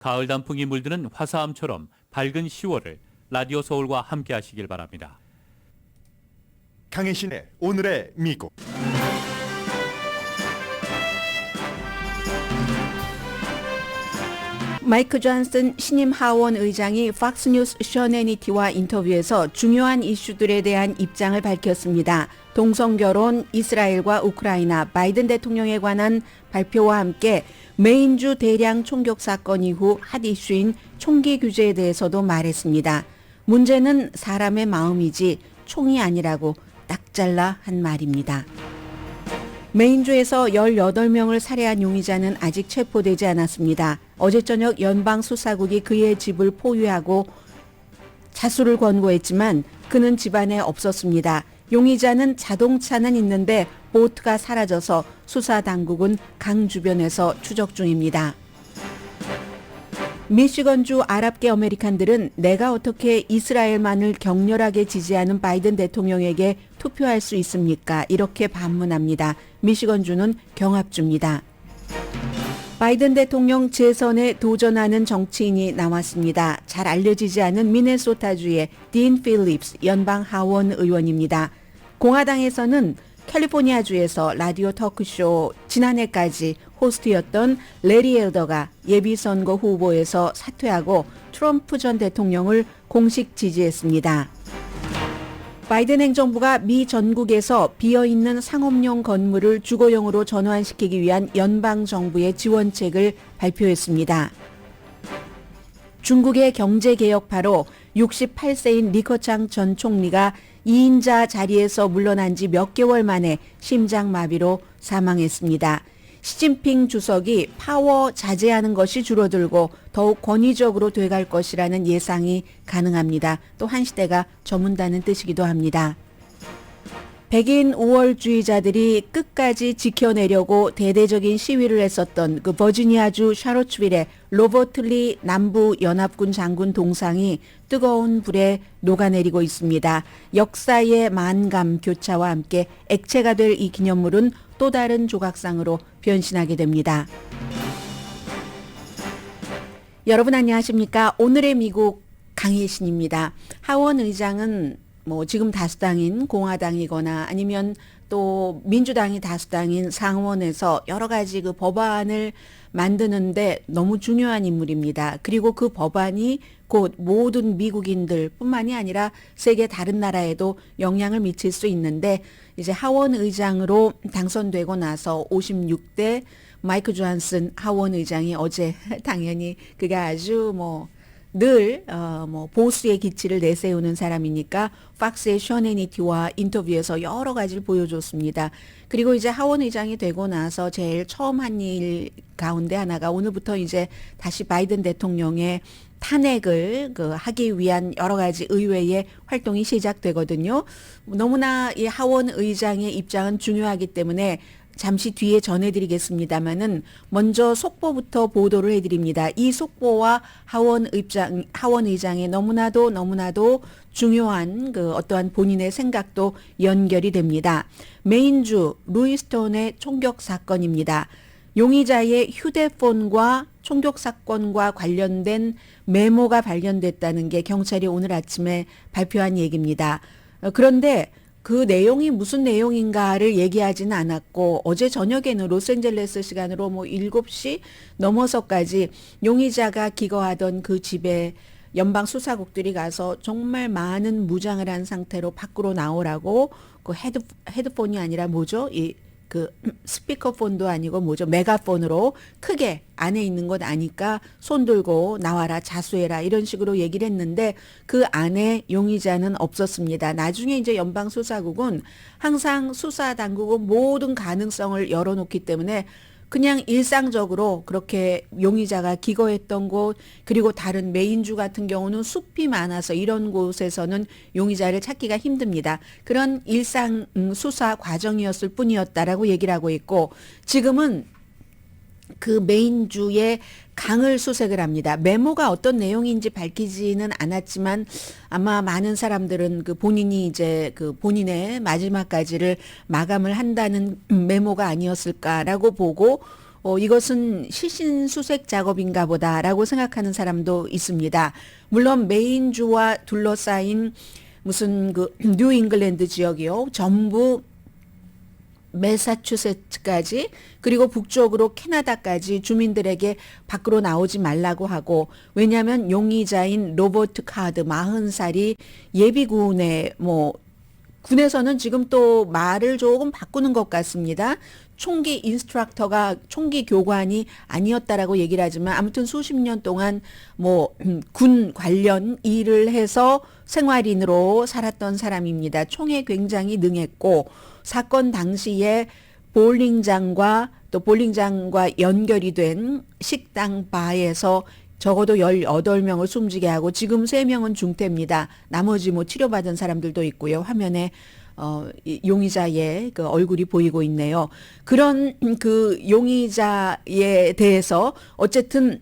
가을 단풍이 물드는 화사함처럼 밝은 10월을 라디오 서울과 함께 하시길 바랍니다. 강혜신의 오늘의 미국. 마이크 존슨 신임 하원 의장이 팍스뉴스 셔네니티와 인터뷰에서 중요한 이슈들에 대한 입장을 밝혔습니다. 동성결혼, 이스라엘과 우크라이나, 바이든 대통령에 관한 발표와 함께 메인주 대량 총격 사건 이후 핫 이슈인 총기 규제에 대해서도 말했습니다. 문제는 사람의 마음이지 총이 아니라고 딱 잘라 한 말입니다. 메인주에서 18명을 살해한 용의자는 아직 체포되지 않았습니다. 어제 저녁 연방수사국이 그의 집을 포위하고 자수를 권고했지만 그는 집안에 없었습니다. 용의자는 자동차는 있는데 보트가 사라져서 수사당국은 강 주변에서 추적 중입니다. 미시건주 아랍계 아메리칸들은 내가 어떻게 이스라엘만을 격렬하게 지지하는 바이든 대통령에게 투표할 수 있습니까? 이렇게 반문합니다. 미시건주는 경합주입니다. 바이든 대통령 재선에 도전하는 정치인이 나왔습니다. 잘 알려지지 않은 미네소타주의 딘 필립스 연방 하원 의원입니다. 공화당에서는 캘리포니아주에서 라디오 토크쇼 지난해까지 호스트였던 레리 엘더가 예비선거 후보에서 사퇴하고 트럼프 전 대통령을 공식 지지했습니다. 바이든 행정부가 미 전국에서 비어있는 상업용 건물을 주거용으로 전환시키기 위한 연방정부의 지원책을 발표했습니다. 중국의 경제개혁파로 68세인 리커창 전 총리가 2인자 자리에서 물러난 지 몇 개월 만에 심장마비로 사망했습니다. 시진핑 주석이 파워 자제하는 것이 줄어들고 더욱 권위적으로 돼갈 것이라는 예상이 가능합니다. 또 한 시대가 저문다는 뜻이기도 합니다. 백인 우월주의자들이 끝까지 지켜내려고 대대적인 시위를 했었던 그 버지니아주 샤롯츠빌의 로버트 리 남부연합군 장군 동상이 뜨거운 불에 녹아내리고 있습니다. 역사의 만감 교차와 함께 액체가 될 이 기념물은 또 다른 조각상으로 변신하게 됩니다. 여러분 안녕하십니까? 오늘의 미국 강혜신입니다. 하원 의장은 지금 다수당인 공화당이거나 아니면 또 민주당이 다수당인 상원에서 여러 가지 그 법안을 만드는데 너무 중요한 인물입니다. 그리고 그 법안이 곧 모든 미국인들 뿐만이 아니라 세계 다른 나라에도 영향을 미칠 수 있는데 이제 하원 의장으로 당선되고 나서 56대 마이크 존슨 하원 의장이 어제 당연히 그가 아주 늘 보수의 기치를 내세우는 사람이니까 팍스의 셔네니티와 인터뷰에서 여러 가지를 보여줬습니다. 그리고 이제 하원 의장이 되고 나서 제일 처음 한 일 가운데 하나가 오늘부터 이제 다시 바이든 대통령의 탄핵을 하기 위한 여러 가지 의회의 활동이 시작되거든요. 너무나 이 하원 의장의 입장은 중요하기 때문에 잠시 뒤에 전해드리겠습니다만은 먼저 속보부터 보도를 해드립니다. 이 속보와 하원 의장의 너무나도 중요한 그 어떠한 본인의 생각도 연결이 됩니다. 메인주 루이스톤의 총격 사건입니다. 용의자의 휴대폰과 총격 사건과 관련된 메모가 발견됐다는 게 경찰이 오늘 아침에 발표한 얘기입니다. 그런데 그 내용이 무슨 내용인가를 얘기하지는 않았고 어제 저녁에는 로스앤젤레스 시간으로 7시 넘어서까지 용의자가 기거하던 그 집에 연방 수사국들이 가서 정말 많은 무장을 한 상태로 밖으로 나오라고 그 헤드폰이 아니라 그 스피커폰도 아니고 메가폰으로 크게 안에 있는 것 아니까 손 들고 나와라 자수해라 이런 식으로 얘기를 했는데 그 안에 용의자는 없었습니다. 나중에 이제 연방수사국은 항상 수사당국은 모든 가능성을 열어놓기 때문에 그냥 일상적으로 그렇게 용의자가 기거했던 곳 그리고 다른 메인주 같은 경우는 숲이 많아서 이런 곳에서는 용의자를 찾기가 힘듭니다. 그런 일상 수사 과정이었을 뿐이었다라고 얘기를 하고 있고 지금은 그 메인주의 강을 수색을 합니다. 메모가 어떤 내용인지 밝히지는 않았지만 아마 많은 사람들은 그 본인이 이제 그 본인의 마지막까지를 마감을 한다는 메모가 아니었을까라고 보고 이것은 시신수색 작업인가 보다라고 생각하는 사람도 있습니다. 물론 메인주와 둘러싸인 무슨 그 뉴잉글랜드 지역이요. 전부 매사추세츠까지 그리고 북쪽으로 캐나다까지 주민들에게 밖으로 나오지 말라고 하고, 왜냐하면 용의자인 로버트 카드 40살이 예비군에 군에서는 지금 또 말을 조금 바꾸는 것 같습니다. 총기 인스트럭터가 총기 교관이 아니었다라고 얘기를 하지만 아무튼 수십 년 동안 군 관련 일을 해서 생활인으로 살았던 사람입니다. 총에 굉장히 능했고 사건 당시에 볼링장과 연결이 된 식당 바에서 적어도 18명을 숨지게 하고 지금 3명은 중태입니다. 나머지 치료받은 사람들도 있고요. 화면에 용의자의 그 얼굴이 보이고 있네요. 그런 그 용의자에 대해서 어쨌든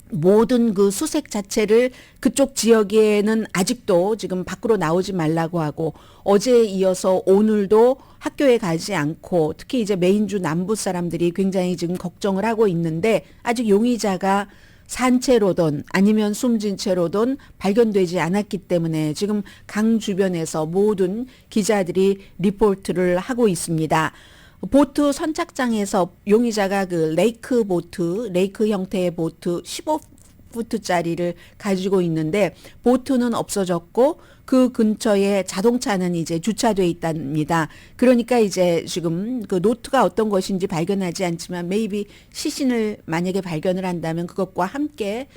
모든 그 수색 자체를 그쪽 지역에는 아직도 지금 밖으로 나오지 말라고 하고, 어제에 이어서 오늘도 학교에 가지 않고 특히 이제 메인주 남부 사람들이 굉장히 지금 걱정을 하고 있는데, 아직 용의자가 산채로든 아니면 숨진 채로든 발견되지 않았기 때문에 지금 강 주변에서 모든 기자들이 리포트를 하고 있습니다. 보트 선착장에서 용의자가 그 레이크 형태의 보트 15푸트짜리를 가지고 있는데 보트는 없어졌고 그 근처에 자동차는 이제 주차돼 있답니다. 그러니까 이제 지금 그 노트가 어떤 것인지 발견하지 않지만 maybe 시신을 만약에 발견을 한다면 그것과 함께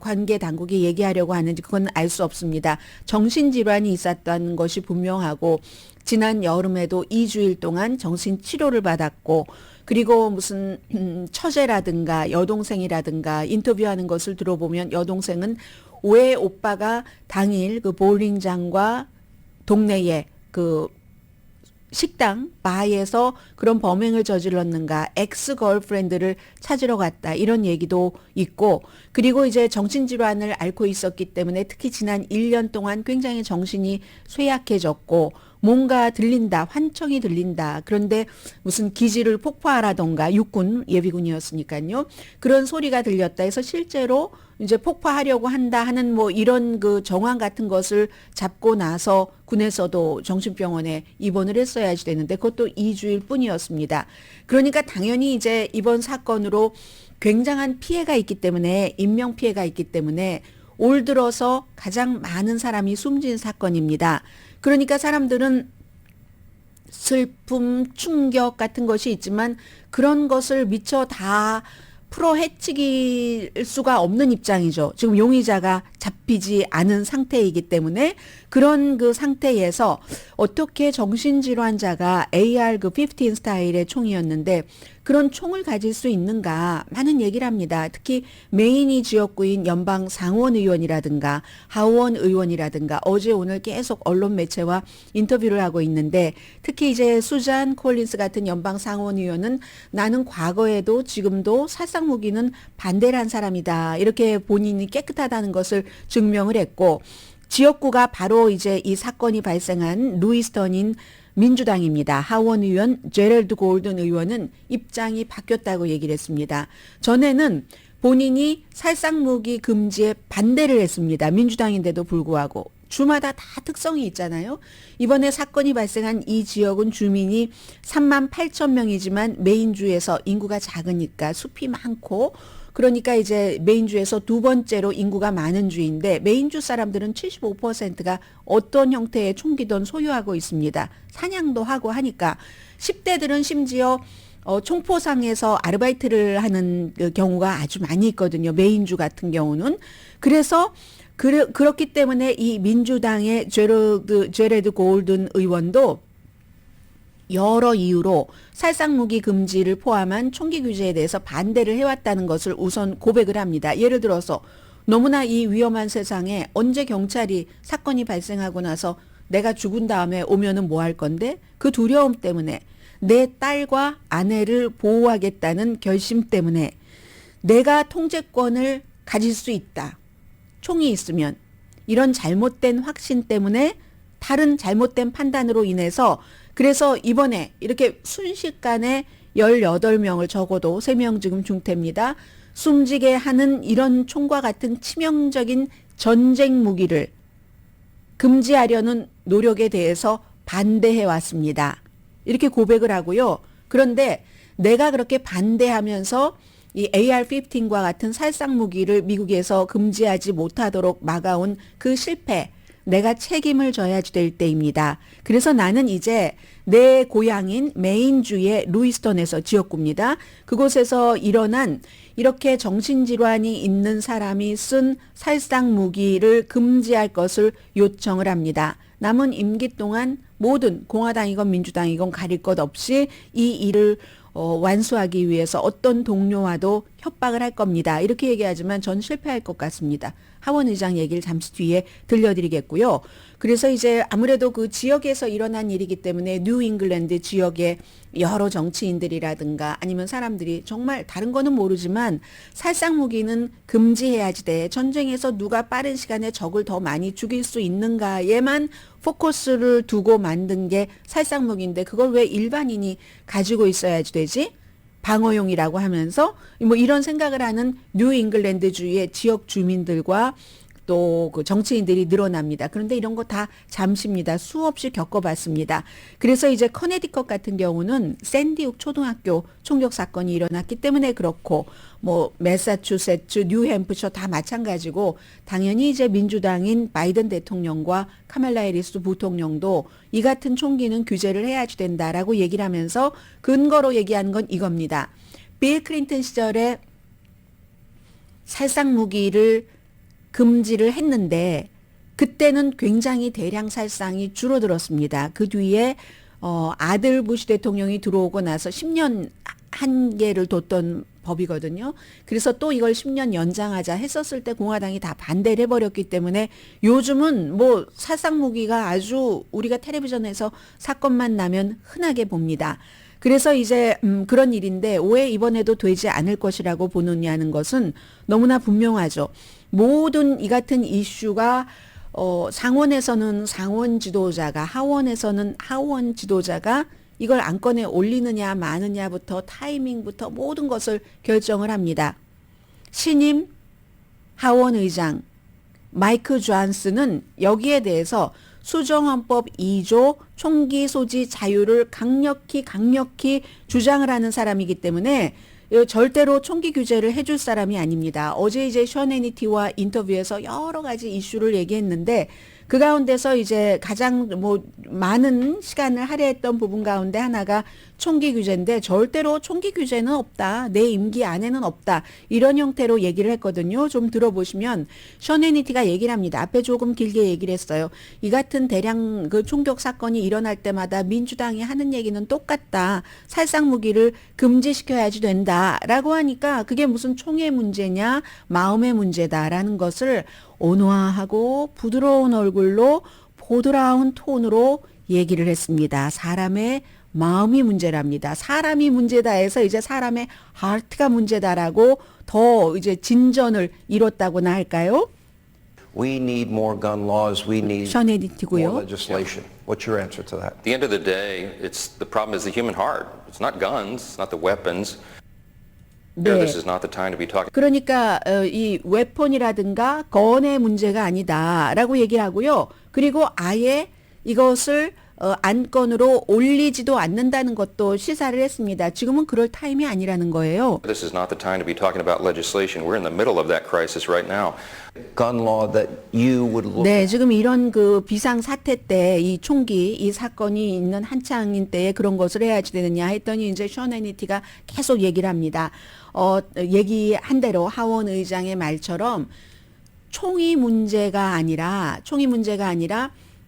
관계 당국이 얘기하려고 하는지 그건 알 수 없습니다. 정신질환이 있었다는 것이 분명하고 지난 여름에도 2주일 동안 정신치료를 받았고, 그리고 무슨 처제라든가 여동생이라든가 인터뷰하는 것을 들어보면 여동생은 왜 오빠가 당일 그 볼링장과 동네에 그 식당 바에서 그런 범행을 저질렀는가, 엑스 걸프렌드를 찾으러 갔다, 이런 얘기도 있고, 그리고 이제 정신질환을 앓고 있었기 때문에 특히 지난 1년 동안 굉장히 정신이 쇠약해졌고 뭔가 들린다, 환청이 들린다, 그런데 무슨 기지를 폭파하라던가, 육군 예비군이었으니까요, 그런 소리가 들렸다 해서 실제로 이제 폭파하려고 한다 하는 이런 그 정황 같은 것을 잡고 나서 군에서도 정신병원에 입원을 했어야지 되는데 그것도 2주일 뿐이었습니다. 그러니까 당연히 이제 이번 사건으로 굉장한 피해가 있기 때문에, 인명 피해가 있기 때문에 올 들어서 가장 많은 사람이 숨진 사건입니다. 그러니까 사람들은 슬픔, 충격 같은 것이 있지만 그런 것을 미처 다 풀어헤치길 수가 없는 입장이죠. 지금 용의자가 잡히지 않은 상태이기 때문에 그런 그 상태에서 어떻게 정신질환자가 AR 그 15 스타일의 총이었는데 그런 총을 가질 수 있는가 많은 얘기를 합니다. 특히 메이니 지역구인 연방 상원 의원이라든가 하원 의원이라든가 어제 오늘 계속 언론 매체와 인터뷰를 하고 있는데, 특히 이제 수잔 콜린스 같은 연방 상원 의원은 나는 과거에도 지금도 살상 무기는 반대를 한 사람이다, 이렇게 본인이 깨끗하다는 것을 증명을 했고, 지역구가 바로 이제 이 사건이 발생한 루이스턴인 민주당입니다. 하원 의원 제럴드 골든 의원은 입장이 바뀌었다고 얘기를 했습니다. 전에는 본인이 살상무기 금지에 반대를 했습니다. 민주당인데도 불구하고. 주마다 다 특성이 있잖아요. 이번에 사건이 발생한 이 지역은 주민이 3만 8천 명이지만 메인주에서 인구가 작으니까 숲이 많고, 그러니까 이제 메인주에서 두 번째로 인구가 많은 주인데 메인주 사람들은 75%가 어떤 형태의 총기든 소유하고 있습니다. 사냥도 하고 하니까 10대들은 심지어 총포상에서 아르바이트를 하는 그 경우가 아주 많이 있거든요. 메인주 같은 경우는. 그래서 그렇기 때문에 이 민주당의 제레드 골든 의원도 여러 이유로 살상무기 금지를 포함한 총기 규제에 대해서 반대를 해왔다는 것을 우선 고백을 합니다. 예를 들어서 너무나 이 위험한 세상에 언제 경찰이 사건이 발생하고 나서 내가 죽은 다음에 오면은 뭐 할 건데, 그 두려움 때문에, 내 딸과 아내를 보호하겠다는 결심 때문에, 내가 통제권을 가질 수 있다, 총이 있으면, 이런 잘못된 확신 때문에, 다른 잘못된 판단으로 인해서, 그래서 이번에 이렇게 순식간에 18명을 적어도 3명 지금 중태입니다. 숨지게 하는 이런 총과 같은 치명적인 전쟁 무기를 금지하려는 노력에 대해서 반대해 왔습니다. 이렇게 고백을 하고요. 그런데 내가 그렇게 반대하면서 이 AR-15과 같은 살상 무기를 미국에서 금지하지 못하도록 막아온 그 실패, 내가 책임을 져야지 될 때입니다. 그래서 나는 이제 내 고향인 메인주의 루이스턴에서 지역구입니다. 그곳에서 일어난 이렇게 정신질환이 있는 사람이 쓴 살상 무기를 금지할 것을 요청을 합니다. 남은 임기 동안 모든 공화당이건 민주당이건 가릴 것 없이 이 일을 완수하기 위해서 어떤 동료와도 협박을 할 겁니다. 이렇게 얘기하지만 전 실패할 것 같습니다. 하원 의장 얘기를 잠시 뒤에 들려드리겠고요. 그래서 이제 아무래도 그 지역에서 일어난 일이기 때문에 뉴 잉글랜드 지역의 여러 정치인들이라든가 아니면 사람들이 정말 다른 거는 모르지만 살상 무기는 금지해야지 돼. 전쟁에서 누가 빠른 시간에 적을 더 많이 죽일 수 있는가에만 포커스를 두고 만든 게 살상 무기인데 그걸 왜 일반인이 가지고 있어야지 되지? 방어용이라고 하면서 뭐 이런 생각을 하는 뉴 잉글랜드주의 지역 주민들과 또 그 정치인들이 늘어납니다. 그런데 이런 거 다 잠시입니다. 수없이 겪어봤습니다. 그래서 이제 커네디컷 같은 경우는 샌디욱 초등학교 총격 사건이 일어났기 때문에 그렇고 뭐 매사추세츠, 뉴햄프셔 다 마찬가지고 당연히 이제 민주당인 바이든 대통령과 카말라 해리스 부통령도 이 같은 총기는 규제를 해야지 된다라고 얘기를 하면서 근거로 얘기하는 건 이겁니다. 빌 클린턴 시절에 살상 무기를 금지를 했는데 그때는 굉장히 대량 살상이 줄어들었습니다. 그 뒤에 아들 부시 대통령이 들어오고 나서 10년 한계를 뒀던 법이거든요. 그래서 또 이걸 10년 연장하자 했었을 때 공화당이 다 반대를 해버렸기 때문에 요즘은 뭐 살상 무기가 아주 우리가 텔레비전에서 사건만 나면 흔하게 봅니다. 그래서 이제 그런 일인데 왜 이번에도 되지 않을 것이라고 보느냐는 것은 너무나 분명하죠. 모든 이 같은 이슈가 상원에서는 상원 지도자가 하원에서는 하원 지도자가 이걸 안건에 올리느냐 마느냐부터 타이밍부터 모든 것을 결정을 합니다. 신임 하원 의장 마이크 존슨은 여기에 대해서 수정헌법 2조 총기 소지 자유를 강력히 주장을 하는 사람이기 때문에 절대로 총기 규제를 해줄 사람이 아닙니다. 어제 이제 션 해니티와 인터뷰에서 여러 가지 이슈를 얘기했는데 그 가운데서 이제 가장 뭐 많은 시간을 할애했던 부분 가운데 하나가 총기 규제인데 절대로 총기 규제는 없다. 내 임기 안에는 없다. 이런 형태로 얘기를 했거든요. 좀 들어보시면 션 해니티가 얘기를 합니다. 앞에 조금 길게 얘기를 했어요. 이 같은 대량 그 총격 사건이 일어날 때마다 민주당이 하는 얘기는 똑같다. 살상 무기를 금지시켜야지 된다라고 하니까 그게 무슨 총의 문제냐 마음의 문제다라는 것을 온화하고 부드러운 얼굴로 보드라운 톤으로 얘기를 했습니다. 사람의 마음이 문제랍니다. 사람이 문제다 해서 이제 사람의 하트가 문제다라고 더 이제 진전을 이뤘다고나 할까요? We need more gun laws. We need 션 more 해니티고요. legislation. What's your answer to that? At the end of the day, the problem is the human heart. It's not guns, it's not the weapons. 네. This is not the time to be talking. 그러니까 이 웨폰이라든가 건의 문제가 아니다라고 얘기를 하고요. 그리고 아예 이것을 안건으로 올리지도 않는다는 것도 시사를 했습니다. 지금은 그럴 타임이 아니라는 거예요. This is not the time to be talking about legislation. We're in the middle of that crisis right now. Gun law that you would look 네, at. 지금 이런 그 비상 사태 때 이 총기 이 사건이 있는 한창인 때에 그런 것을 해야지 되느냐 했더니 이제 션 해니티가 계속 얘기를 합니다. 얘기한 대로 하원 의장의 말처럼 총이 문제가 아니라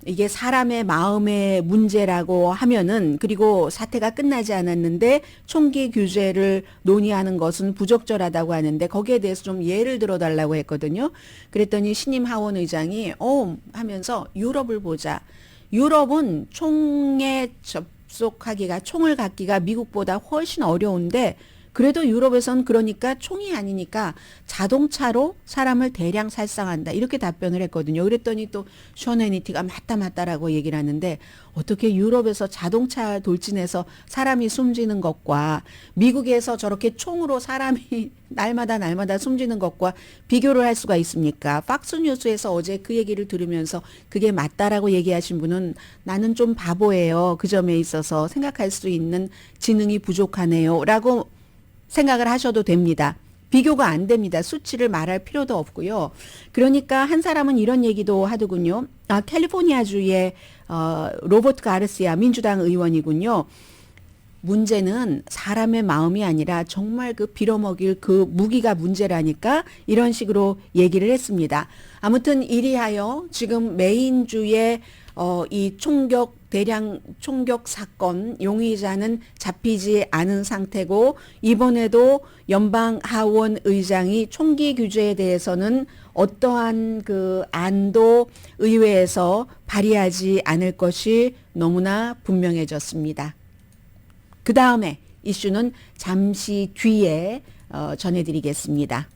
이게 사람의 마음의 문제라고 하면은 그리고 사태가 끝나지 않았는데 총기 규제를 논의하는 것은 부적절하다고 하는데 거기에 대해서 좀 예를 들어달라고 했거든요. 그랬더니 신임 하원 의장이 하면서 유럽을 보자. 유럽은 총에 총을 갖기가 미국보다 훨씬 어려운데 그래도 유럽에선 그러니까 총이 아니니까 자동차로 사람을 대량 살상한다. 이렇게 답변을 했거든요. 그랬더니 또 션 해니티가 맞다라고 얘기를 하는데 어떻게 유럽에서 자동차 돌진해서 사람이 숨지는 것과 미국에서 저렇게 총으로 사람이 날마다 숨지는 것과 비교를 할 수가 있습니까? 팍스뉴스에서 어제 그 얘기를 들으면서 그게 맞다라고 얘기하신 분은 나는 좀 바보예요. 그 점에 있어서 생각할 수 있는 지능이 부족하네요. 라고 생각을 하셔도 됩니다. 비교가 안 됩니다. 수치를 말할 필요도 없고요. 그러니까 한 사람은 이런 얘기도 하더군요. 캘리포니아주의 로버트 가르시아 민주당 의원이군요. 문제는 사람의 마음이 아니라 정말 그 빌어먹일 그 무기가 문제라니까 이런 식으로 얘기를 했습니다. 아무튼 이리하여 지금 메인주의 이 대량 총격 사건 용의자는 잡히지 않은 상태고 이번에도 연방 하원 의장이 총기 규제에 대해서는 어떠한 그 안도 의회에서 발의하지 않을 것이 너무나 분명해졌습니다. 그 다음에 이슈는 잠시 뒤에 전해드리겠습니다.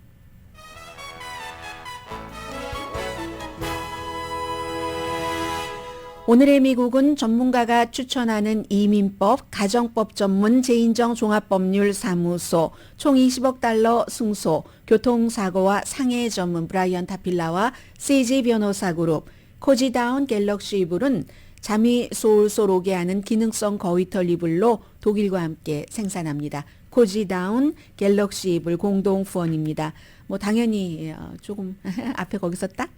오늘의 미국은 전문가가 추천하는 이민법, 가정법 전문 재인정 종합법률사무소, 총 20억 달러 승소, 교통사고와 상해 전문 브라이언 타필라와 CJ 변호사 그룹, 코지다운 갤럭시 이불은 잠이 솔솔 오게 하는 기능성 거위털 이불로 독일과 함께 생산합니다. 코지다운 갤럭시 이불 공동 후원입니다. 뭐 당연히 조금 앞에 거기서 딱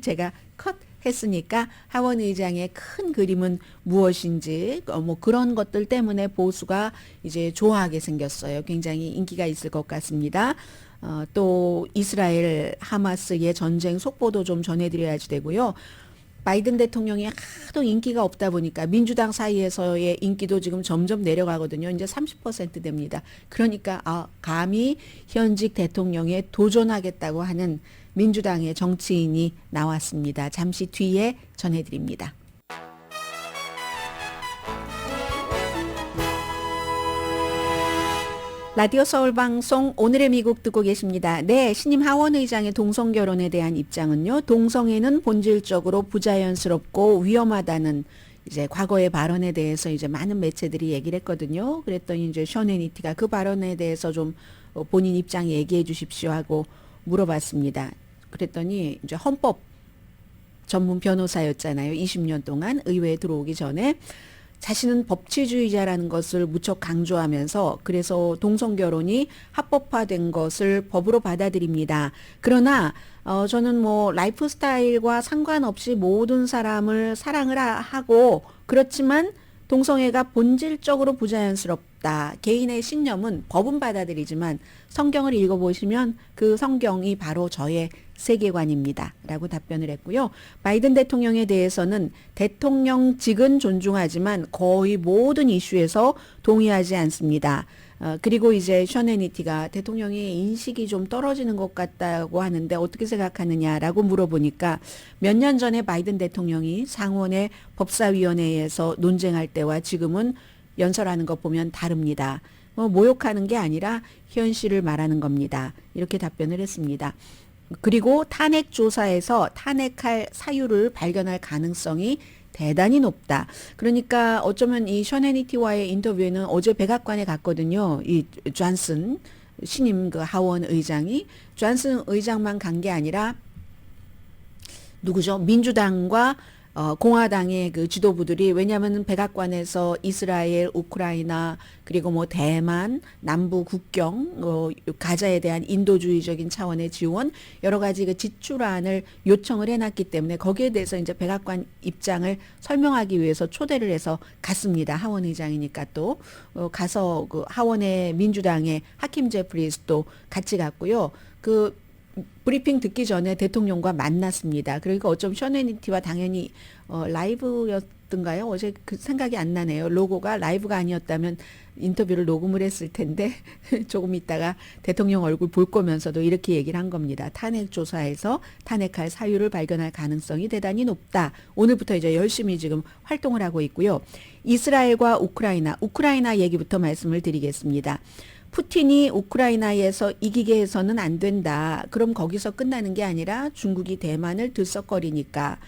제가 컷 했으니까 하원 의장의 큰 그림은 무엇인지 뭐 그런 것들 때문에 보수가 이제 좋아하게 생겼어요. 굉장히 인기가 있을 것 같습니다. 또 이스라엘 하마스의 전쟁 속보도 좀 전해드려야지 되고요. 바이든 대통령이 하도 인기가 없다 보니까 민주당 사이에서의 인기도 지금 점점 내려가거든요. 이제 30% 됩니다. 그러니까 감히 현직 대통령에 도전하겠다고 하는 민주당의 정치인이 나왔습니다. 잠시 뒤에 전해드립니다. 라디오 서울 방송 오늘의 미국 듣고 계십니다. 네, 신임 하원 의장의 동성 결혼에 대한 입장은요. 동성애는 본질적으로 부자연스럽고 위험하다는 이제 과거의 발언에 대해서 이제 많은 매체들이 얘기를 했거든요. 그랬더니 이제 션 해니티가 그 발언에 대해서 좀 본인 입장 얘기해 주십시오 하고 물어봤습니다. 그랬더니 이제 헌법 전문 변호사였잖아요. 20년 동안 의회에 들어오기 전에 자신은 법치주의자라는 것을 무척 강조하면서 그래서 동성결혼이 합법화된 것을 법으로 받아들입니다. 그러나 저는 뭐 라이프 스타일과 상관없이 모든 사람을 사랑을 하고 그렇지만 동성애가 본질적으로 부자연스럽다. 개인의 신념은 법은 받아들이지만 성경을 읽어보시면 그 성경이 바로 저의 세계관입니다. 라고 답변을 했고요. 바이든 대통령에 대해서는 대통령직은 존중하지만 거의 모든 이슈에서 동의하지 않습니다. 그리고 이제 션 해니티가 대통령의 인식이 좀 떨어지는 것 같다고 하는데 어떻게 생각하느냐라고 물어보니까 몇 년 전에 바이든 대통령이 상원의 법사위원회에서 논쟁할 때와 지금은 연설하는 것 보면 다릅니다. 모욕하는 게 아니라 현실을 말하는 겁니다. 이렇게 답변을 했습니다. 그리고 탄핵 조사에서 탄핵할 사유를 발견할 가능성이 대단히 높다. 그러니까 어쩌면 이 션 해니티와의 인터뷰에는 어제 백악관에 갔거든요. 이 존슨 신임 그 하원 의장이 존슨 의장만 간 게 아니라 누구죠? 민주당과 공화당의 그 지도부들이 왜냐하면 백악관에서 이스라엘, 우크라이나 그리고 뭐 대만, 남부 국경, 가자에 대한 인도주의적인 차원의 지원 여러 가지 그 지출안을 요청을 해놨기 때문에 거기에 대해서 이제 백악관 입장을 설명하기 위해서 초대를 해서 갔습니다. 하원 의장이니까 또 가서 그 하원의 민주당의 하킴 제프리스도 같이 갔고요. 그 브리핑 듣기 전에 대통령과 만났습니다. 그러니까 어쩜 션 해니티와 당연히 라이브였던가요? 어제 그 생각이 안 나네요. 로고가 라이브가 아니었다면 인터뷰를 녹음을 했을 텐데 조금 있다가 대통령 얼굴 볼 거면서도 이렇게 얘기를 한 겁니다. 탄핵 조사에서 탄핵할 사유를 발견할 가능성이 대단히 높다. 오늘부터 이제 열심히 지금 활동을 하고 있고요. 이스라엘과 우크라이나 얘기부터 말씀을 드리겠습니다. 푸틴이 우크라이나에서 이기게 해서는 안 된다. 그럼 거기서 끝나는 게 아니라 중국이 대만을 들썩거리니까.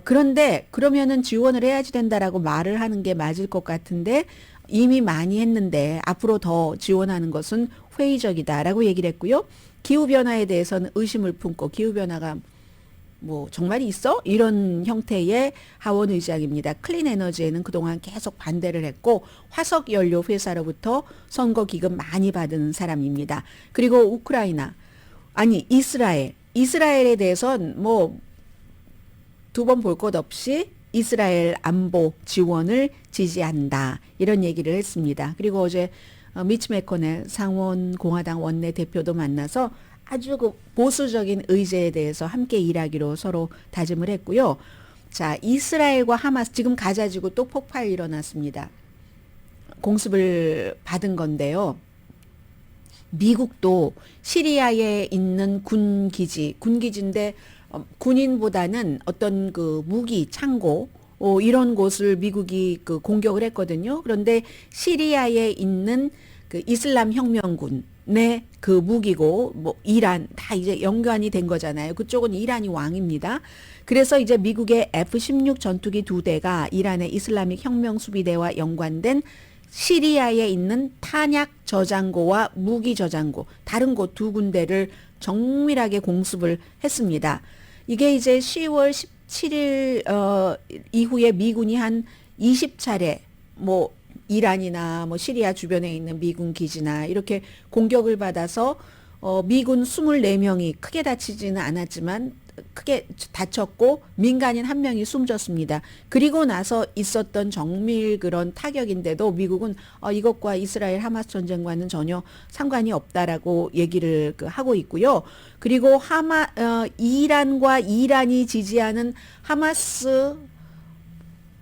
그런데 그러면은 지원을 해야지 된다라고 말을 하는 게 맞을 것 같은데 이미 많이 했는데 앞으로 더 지원하는 것은 회의적이다라고 얘기를 했고요. 기후변화에 대해서는 의심을 품고 기후변화가 뭐 정말 있어? 이런 형태의 하원 의장입니다. 클린 에너지에는 그동안 계속 반대를 했고 화석 연료 회사로부터 선거 기금 많이 받은 사람입니다. 그리고 우크라이나 아니 이스라엘에 대해선 뭐 두 번 볼 것 없이 이스라엘 안보 지원을 지지한다. 이런 얘기를 했습니다. 그리고 어제 미치 매코넬 상원 공화당 원내대표도 만나서 아주 그 보수적인 의제에 대해서 함께 일하기로 서로 다짐을 했고요. 자, 이스라엘과 하마스 지금 가자지구 또 폭발 일어났습니다. 공습을 받은 건데요. 미국도 시리아에 있는 군기지인데 군인보다는 어떤 그 무기 창고 이런 곳을 미국이 그 공격을 했거든요. 그런데 시리아에 있는 그 이슬람 혁명군의 그 무기고 뭐 이란 다 이제 연관이 된 거잖아요. 그쪽은 이란이 왕입니다. 그래서 이제 미국의 F-16 전투기 2대가 이란의 이슬람식 혁명 수비대와 연관된 시리아에 있는 탄약 저장고와 무기 저장고 다른 곳 두 군데를 정밀하게 공습을 했습니다. 이게 이제 10월 17일 이후에 미군이 한 20차례 뭐 이란이나 뭐 시리아 주변에 있는 미군 기지나 이렇게 공격을 받아서 미군 24명이 크게 다치지는 않았지만 크게 다쳤고 민간인 1명이 숨졌습니다. 그리고 나서 있었던 정밀 그런 타격인데도 미국은 이것과 이스라엘 하마스 전쟁과는 전혀 상관이 없다라고 얘기를 하고 있고요. 그리고 이란과 이란이 지지하는 하마스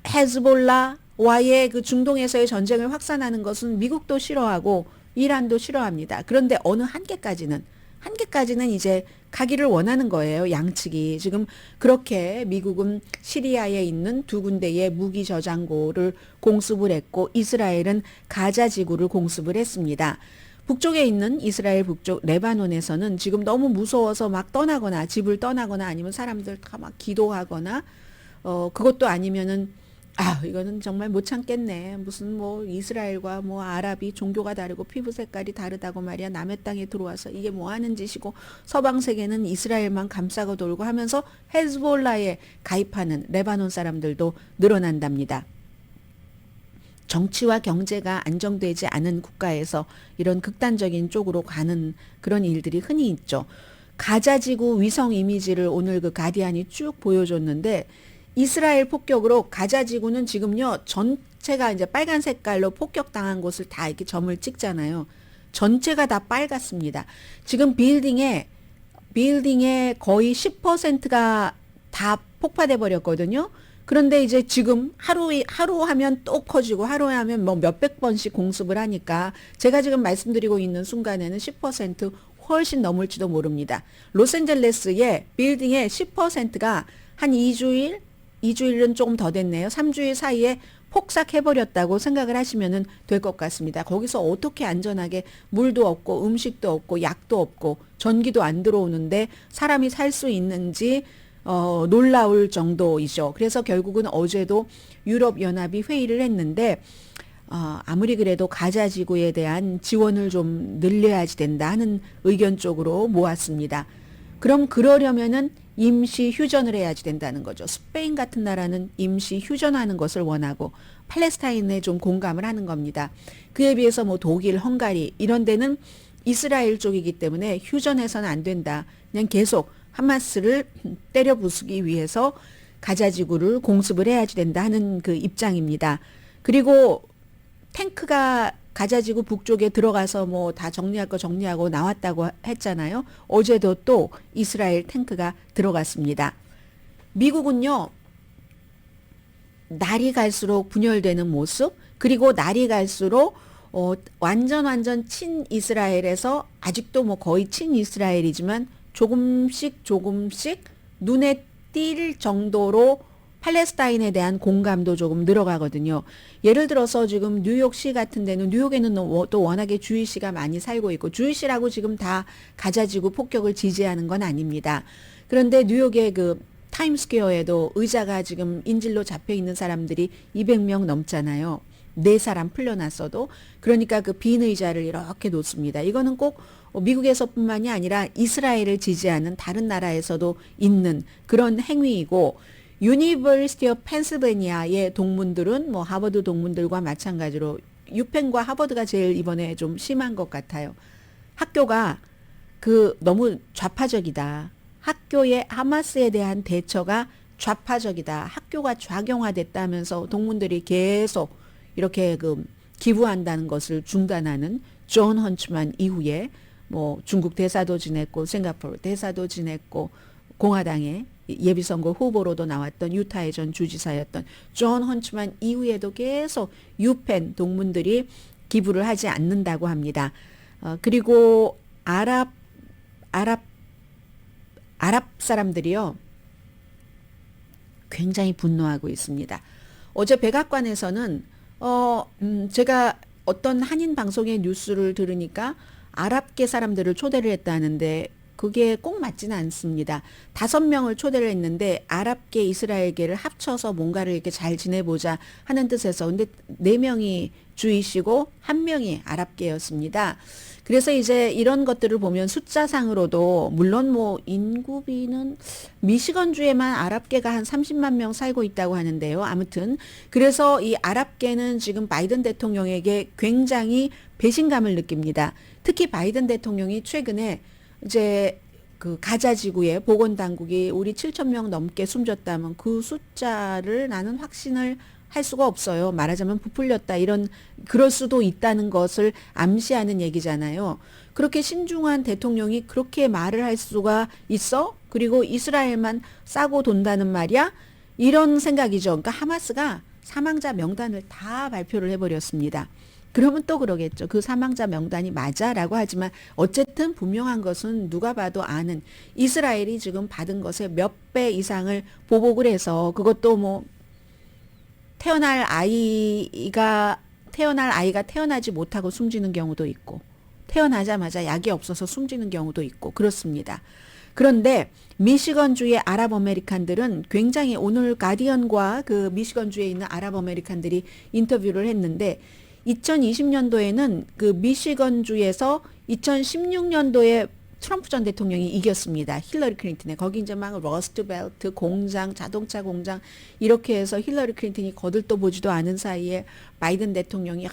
헤즈볼라와의 그 중동에서의 전쟁을 확산하는 것은 미국도 싫어하고 이란도 싫어합니다. 그런데 어느 한계까지는 이제 가기를 원하는 거예요. 양측이. 지금 그렇게 미국은 시리아에 있는 두 군데의 무기 저장고를 공습을 했고 이스라엘은 가자 지구를 공습을 했습니다. 북쪽에 있는 이스라엘 북쪽 레바논에서는 지금 너무 무서워서 막 떠나거나 집을 떠나거나 아니면 사람들 다 막 기도하거나 그것도 아니면은 이거는 정말 못 참겠네. 무슨 뭐 이스라엘과 뭐 아랍이 종교가 다르고 피부 색깔이 다르다고 말이야. 남의 땅에 들어와서 이게 뭐 하는 짓이고 서방 세계는 이스라엘만 감싸고 돌고 하면서 헤즈볼라에 가입하는 레바논 사람들도 늘어난답니다. 정치와 경제가 안정되지 않은 국가에서 이런 극단적인 쪽으로 가는 그런 일들이 흔히 있죠. 가자지구 위성 이미지를 오늘 그 가디안이 쭉 보여줬는데 이스라엘 폭격으로 가자지구는 지금요 전체가 이제 빨간 색깔로 폭격당한 곳을 다 이렇게 점을 찍잖아요. 전체가 다 빨갛습니다. 지금 빌딩의 거의 10%가 다 폭파돼 버렸거든요. 그런데 이제 지금 하루 하면 또 커지고 하루에 하면 뭐 몇백 번씩 공습을 하니까 제가 지금 말씀드리고 있는 순간에는 10% 훨씬 넘을지도 모릅니다. 로스앤젤레스의 빌딩의 10%가 한 2주일은 조금 더 됐네요. 3주일 사이에 폭삭해버렸다고 생각을 하시면 될 것 같습니다. 거기서 어떻게 안전하게 물도 없고 음식도 없고 약도 없고 전기도 안 들어오는데 사람이 살 수 있는지 놀라울 정도이죠. 그래서 결국은 어제도 유럽연합이 회의를 했는데 아무리 그래도 가자지구에 대한 지원을 좀 늘려야지 된다 하는 의견 쪽으로 모았습니다. 그럼 그러려면은 임시 휴전을 해야지 된다는 거죠. 스페인 같은 나라는 임시 휴전하는 것을 원하고 팔레스타인에 좀 공감을 하는 겁니다. 그에 비해서 뭐 독일, 헝가리 이런 데는 이스라엘 쪽이기 때문에 휴전해서는 안 된다. 그냥 계속 하마스를 때려 부수기 위해서 가자지구를 공습을 해야지 된다 하는 그 입장입니다. 그리고 탱크가 가자지구 북쪽에 들어가서 뭐 다 정리할 거 정리하고 나왔다고 했잖아요. 어제도 또 이스라엘 탱크가 들어갔습니다. 미국은요, 날이 갈수록 분열되는 모습, 그리고 날이 갈수록 완전 친이스라엘에서 아직도 뭐 거의 친이스라엘이지만 조금씩 눈에 띌 정도로 팔레스타인에 대한 공감도 조금 늘어가거든요. 예를 들어서 지금 뉴욕시 같은 데는 뉴욕에는 또 워낙에 주이시가 많이 살고 있고 주이시라고 지금 다 가자지구 폭격을 지지하는 건 아닙니다. 그런데 뉴욕의 그 타임스퀘어에도 의자가 지금 인질로 잡혀 있는 사람들이 200명 넘잖아요. 4사람 풀려났어도. 그러니까 그 빈 의자를 이렇게 놓습니다. 이거는 꼭 미국에서뿐만이 아니라 이스라엘을 지지하는 다른 나라에서도 있는 그런 행위이고, 유니버시티 오브 펜실베니아의 동문들은 뭐 하버드 동문들과 마찬가지로 유펜과 하버드가 제일 이번에 좀 심한 것 같아요. 학교가 그 너무 좌파적이다. 학교의 하마스에 대한 대처가 좌파적이다. 학교가 좌경화됐다면서 동문들이 계속 이렇게 그 기부한다는 것을 중단하는 존 헌츠만 이후에 뭐 중국 대사도 지냈고 싱가포르 대사도 지냈고 공화당의 예비선거 후보로도 나왔던 유타의 전 주지사였던 존 헌츠만 이후에도 계속 유펜 동문들이 기부를 하지 않는다고 합니다. 그리고 아랍 사람들이요 굉장히 분노하고 있습니다. 어제 백악관에서는 제가 어떤 한인 방송의 뉴스를 들으니까 아랍계 사람들을 초대를 했다는데 그게 꼭 맞지는 않습니다. 5명을 초대를 했는데 아랍계, 이스라엘계를 합쳐서 뭔가를 이렇게 잘 지내보자 하는 뜻에서, 근데 4명이 주이시고 1명이 아랍계였습니다. 그래서 이제 이런 것들을 보면 숫자상으로도 물론 뭐 인구비는 미시건주에만 아랍계가 한 30만 명 살고 있다고 하는데요. 아무튼 그래서 이 아랍계는 지금 바이든 대통령에게 굉장히 배신감을 느낍니다. 특히 바이든 대통령이 최근에 이제 그 가자 지구에 보건 당국이 우리 7,000명 넘게 숨졌다면 그 숫자를 나는 확신을 할 수가 없어요. 말하자면 부풀렸다 이런 그럴 수도 있다는 것을 암시하는 얘기잖아요. 그렇게 신중한 대통령이 그렇게 말을 할 수가 있어? 그리고 이스라엘만 싸고 돈다는 말이야? 이런 생각이죠. 그러니까 하마스가 사망자 명단을 다 발표를 해버렸습니다. 그러면 또 그러겠죠. 그 사망자 명단이 맞아라고 하지만 어쨌든 분명한 것은 누가 봐도 아는 이스라엘이 지금 받은 것의 몇 배 이상을 보복을 해서 그것도 뭐 태어날 아이가 태어나지 못하고 숨지는 경우도 있고 태어나자마자 약이 없어서 숨지는 경우도 있고 그렇습니다. 그런데 미시건주의 아랍 아메리칸들은 굉장히 오늘 가디언과 그 미시건주에 있는 아랍 아메리칸들이 인터뷰를 했는데 2020년도에는 그 미시건주에서 2016년도에 트럼프 전 대통령이 이겼습니다. 힐러리 클린턴에. 거기 이제 막 러스트벨트 공장, 자동차 공장 이렇게 해서 힐러리 클린턴이 거들떠 보지도 않은 사이에 바이든 대통령이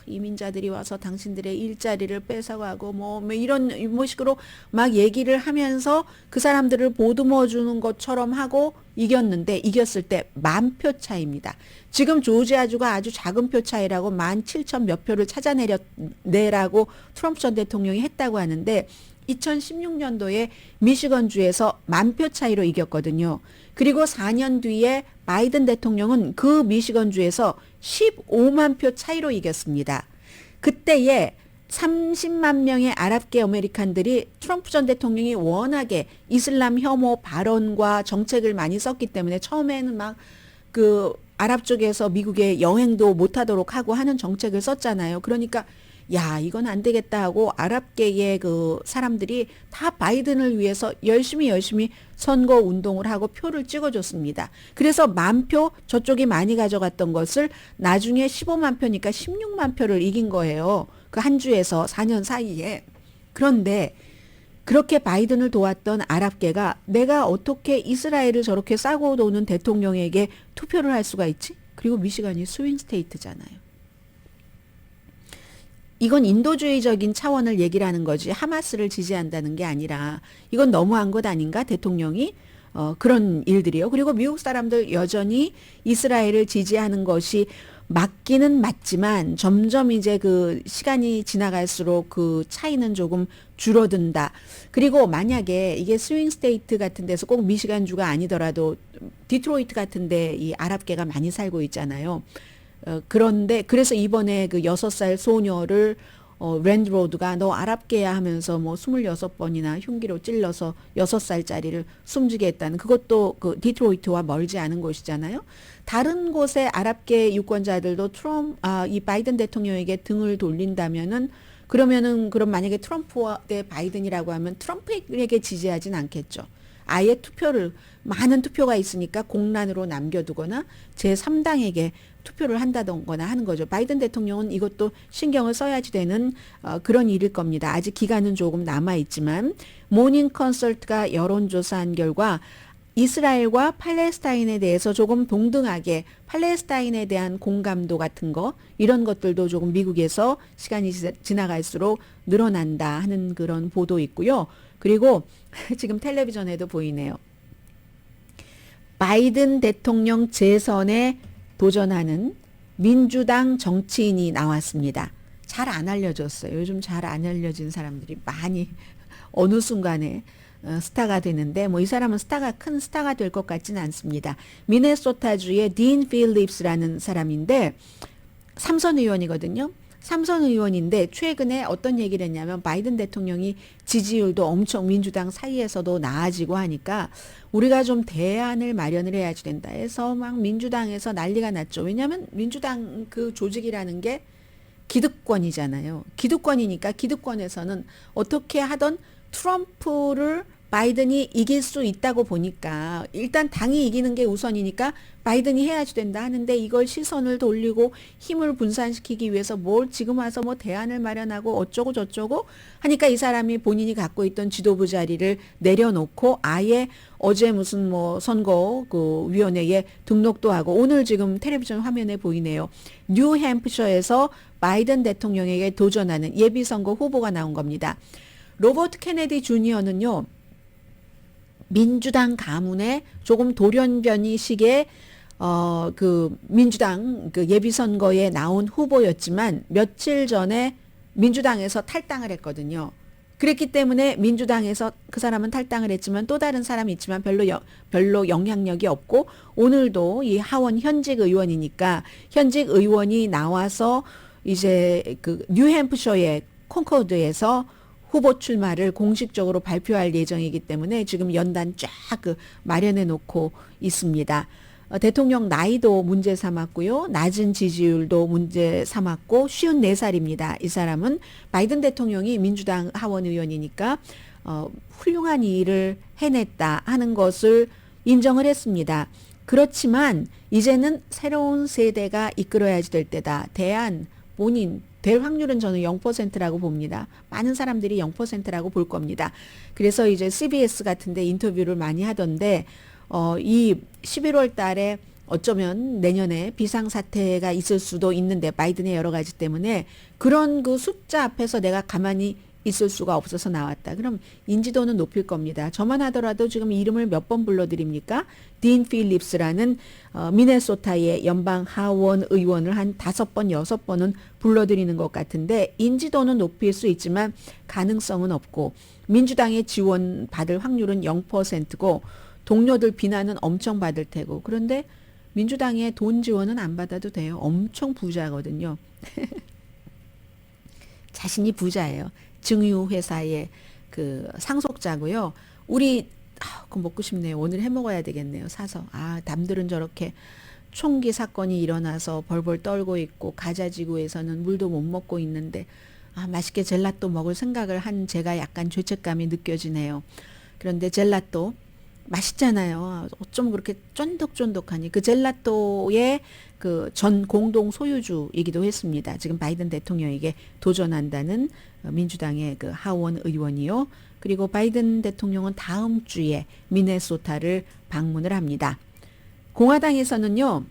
이민자들이 와서 당신들의 일자리를 뺏어가고 뭐 이런 식으로 막 얘기를 하면서 그 사람들을 보듬어 주는 것처럼 하고 이겼는데 이겼을 때 10,000표 차이입니다. 지금 조지아주가 아주 작은 표 차이라고 17,000 몇 표를 찾아내라고 트럼프 전 대통령이 했다고 하는데 2016년도에 미시건주에서 10,000표 차이로 이겼거든요. 그리고 4년 뒤에 바이든 대통령은 그 미시건주에서 15만 표 차이로 이겼습니다. 그때에 30만 명의 아랍계 아메리칸들이 트럼프 전 대통령이 워낙에 이슬람 혐오 발언과 정책을 많이 썼기 때문에 처음에는 막 그 아랍 쪽에서 미국에 여행도 못하도록 하고 하는 정책을 썼잖아요. 그러니까 야 이건 안 되겠다 하고 아랍계의 그 사람들이 다 바이든을 위해서 열심히 선거 운동을 하고 표를 찍어줬습니다. 그래서 10,000표 저쪽이 많이 가져갔던 것을 나중에 15만 표니까 16만 표를 이긴 거예요. 그 한 주에서 4년 사이에. 그런데 그렇게 바이든을 도왔던 아랍계가 내가 어떻게 이스라엘을 저렇게 싸고 도는 대통령에게 투표를 할 수가 있지? 그리고 미시간이 스윙 스테이트잖아요. 이건 인도주의적인 차원을 얘기를 하는 거지 하마스를 지지한다는 게 아니라 이건 너무한 것 아닌가 대통령이 그런 일들이요. 그리고 미국 사람들 여전히 이스라엘을 지지하는 것이 맞기는 맞지만 점점 이제 그 시간이 지나갈수록 그 차이는 조금 줄어든다. 그리고 만약에 이게 스윙 스테이트 같은 데서 꼭 미시간주가 아니더라도 디트로이트 같은 데 이 아랍계가 많이 살고 있잖아요. 그런데 그래서 이번에 그 6살 소녀를 랜드 로드가 너 아랍계야 하면서 뭐 26번이나 흉기로 찔러서 6살짜리를 숨지게 했다는 그것도 그 디트로이트와 멀지 않은 곳이잖아요. 다른 곳의 아랍계 유권자들도 이 바이든 대통령에게 등을 돌린다면은 그러면은 그럼 만약에 트럼프와 대 바이든이라고 하면 트럼프에게 지지하진 않겠죠. 아예 투표를 많은 투표가 있으니까 공란으로 남겨두거나 제3당에게 투표를 한다던거나 하는 거죠. 바이든 대통령은 이것도 신경을 써야지 되는 그런 일일 겁니다. 아직 기간은 조금 남아있지만 모닝 컨설트가 여론조사한 결과 이스라엘과 팔레스타인에 대해서 조금 동등하게 팔레스타인에 대한 공감도 같은 거 이런 것들도 조금 미국에서 시간이 지나갈수록 늘어난다 하는 그런 보도 있고요. 그리고 지금 텔레비전에도 보이네요. 바이든 대통령 재선에 도전하는 민주당 정치인이 나왔습니다. 잘 안 알려졌어요. 요즘 잘 안 알려진 사람들이 많이 어느 순간에 스타가 되는데 뭐 이 사람은 큰 스타가 될 것 같지는 않습니다. 미네소타주의 딘 필립스라는 사람인데 삼선 의원이거든요. 삼선 의원인데 최근에 어떤 얘기를 했냐면 바이든 대통령이 지지율도 엄청 민주당 사이에서도 나아지고 하니까 우리가 좀 대안을 마련을 해야지 된다 해서 막 민주당에서 난리가 났죠. 왜냐하면 민주당 그 조직이라는 게 기득권이잖아요. 기득권이니까 기득권에서는 어떻게 하던 트럼프를 바이든이 이길 수 있다고 보니까 일단 당이 이기는 게 우선이니까 바이든이 해야지 된다 하는데 이걸 시선을 돌리고 힘을 분산시키기 위해서 뭘 지금 와서 뭐 대안을 마련하고 어쩌고 저쩌고 하니까 이 사람이 본인이 갖고 있던 지도부 자리를 내려놓고 아예 어제 무슨 뭐 선거 그 위원회에 등록도 하고 오늘 지금 텔레비전 화면에 보이네요. 뉴햄프셔에서 바이든 대통령에게 도전하는 예비선거 후보가 나온 겁니다. 로버트 케네디 주니어는요. 민주당 가문의 조금 돌연변이식의 그 민주당 그 예비선거에 나온 후보였지만 며칠 전에 민주당에서 탈당을 했거든요. 그랬기 때문에 민주당에서 그 사람은 탈당을 했지만 또 다른 사람이 있지만 별로 영향력이 없고 오늘도 이 하원 현직 의원이니까 현직 의원이 나와서 이제 그 뉴햄프셔의 콩코드에서 후보 출마를 공식적으로 발표할 예정이기 때문에 지금 연단 쫙 그 마련해 놓고 있습니다. 대통령 나이도 문제 삼았고요. 낮은 지지율도 문제 삼았고 54살입니다. 이 사람은 바이든 대통령이 민주당 하원 의원이니까 훌륭한 일을 해냈다 하는 것을 인정을 했습니다. 그렇지만 이제는 새로운 세대가 이끌어야지 될 때다. 본인 될 확률은 저는 0%라고 봅니다. 많은 사람들이 0%라고 볼 겁니다. 그래서 이제 CBS 같은데 인터뷰를 많이 하던데 이 11월 달에 어쩌면 내년에 비상사태가 있을 수도 있는데 바이든의 여러 가지 때문에 그런 그 숫자 앞에서 내가 가만히 있을 수가 없어서 나왔다. 그럼 인지도는 높일 겁니다. 저만 하더라도 지금 이름을 몇 번 불러드립니까? 딘 필립스라는 미네소타의 연방 하원 의원을 한 5번, 6번은 불러드리는 것 같은데 인지도는 높일 수 있지만 가능성은 없고 민주당의 지원 받을 확률은 0%고 동료들 비난은 엄청 받을 테고 그런데 민주당의 돈 지원은 안 받아도 돼요. 엄청 부자거든요. 자신이 부자예요. 증유회사의 그 상속자고요. 우리 그거 먹고 싶네요. 오늘 해 먹어야 되겠네요. 사서. 남들은 저렇게 총기 사건이 일어나서 벌벌 떨고 있고 가자지구에서는 물도 못 먹고 있는데 맛있게 젤라또 먹을 생각을 한 제가 약간 죄책감이 느껴지네요. 그런데 젤라또 맛있잖아요. 어쩜 그렇게 쫀득쫀득하니. 그 젤라또의 그 전 공동 소유주이기도 했습니다. 지금 바이든 대통령에게 도전한다는 민주당의 그 하원 의원이요. 그리고 바이든 대통령은 다음 주에 미네소타를 방문을 합니다. 공화당에서는요.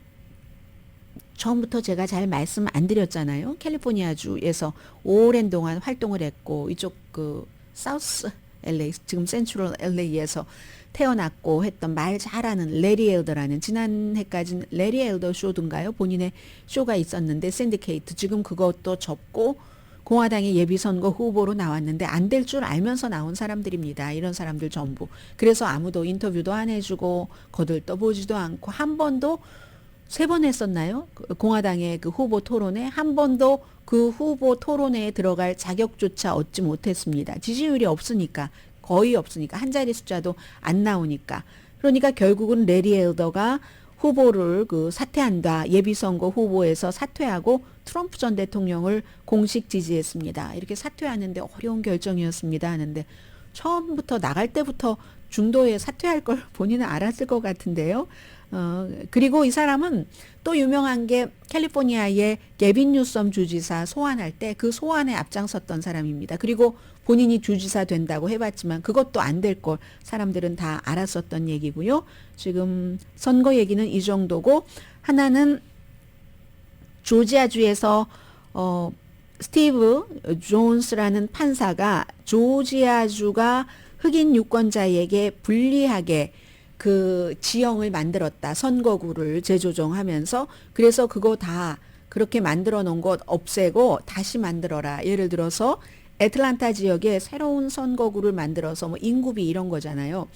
처음부터 제가 잘 말씀 안 드렸잖아요. 캘리포니아주에서 오랜 동안 활동을 했고 이쪽 그 사우스 LA 지금 센트럴 LA에서 태어났고 했던 말 잘하는 레리 엘더라는 지난해까지는 레리 엘더 쇼든가요? 본인의 쇼가 있었는데 샌디케이트 지금 그것도 접고 공화당의 예비선거 후보로 나왔는데 안 될 줄 알면서 나온 사람들입니다. 이런 사람들 전부. 그래서 아무도 인터뷰도 안 해주고 거들떠보지도 않고 한 번도 3번 했었나요? 공화당의 그 후보 토론회 한 번도 그 후보 토론회에 들어갈 자격조차 얻지 못했습니다. 지지율이 없으니까 거의 없으니까 한 자리 숫자도 안 나오니까 그러니까 결국은 레리 엘더가 후보를 그 사퇴한다. 예비선거 후보에서 사퇴하고 트럼프 전 대통령을 공식 지지했습니다. 이렇게 사퇴하는데 어려운 결정이었습니다 하는데 처음부터 나갈 때부터 중도에 사퇴할 걸 본인은 알았을 것 같은데요. 그리고 이 사람은 또 유명한 게 캘리포니아의 게빈 뉴섬 주지사 소환할 때 그 소환에 앞장섰던 사람입니다. 그리고 본인이 주지사 된다고 해봤지만 그것도 안 될 걸 사람들은 다 알았었던 얘기고요. 지금 선거 얘기는 이 정도고 하나는 조지아주에서 스티브 존스라는 판사가 조지아주가 흑인 유권자에게 불리하게 그 지형을 만들었다. 선거구를 재조정하면서 그래서 그거 다 그렇게 만들어 놓은 것 없애고 다시 만들어라. 예를 들어서 애틀란타 지역에 새로운 선거구를 만들어서 뭐 인구비 이런 거잖아요.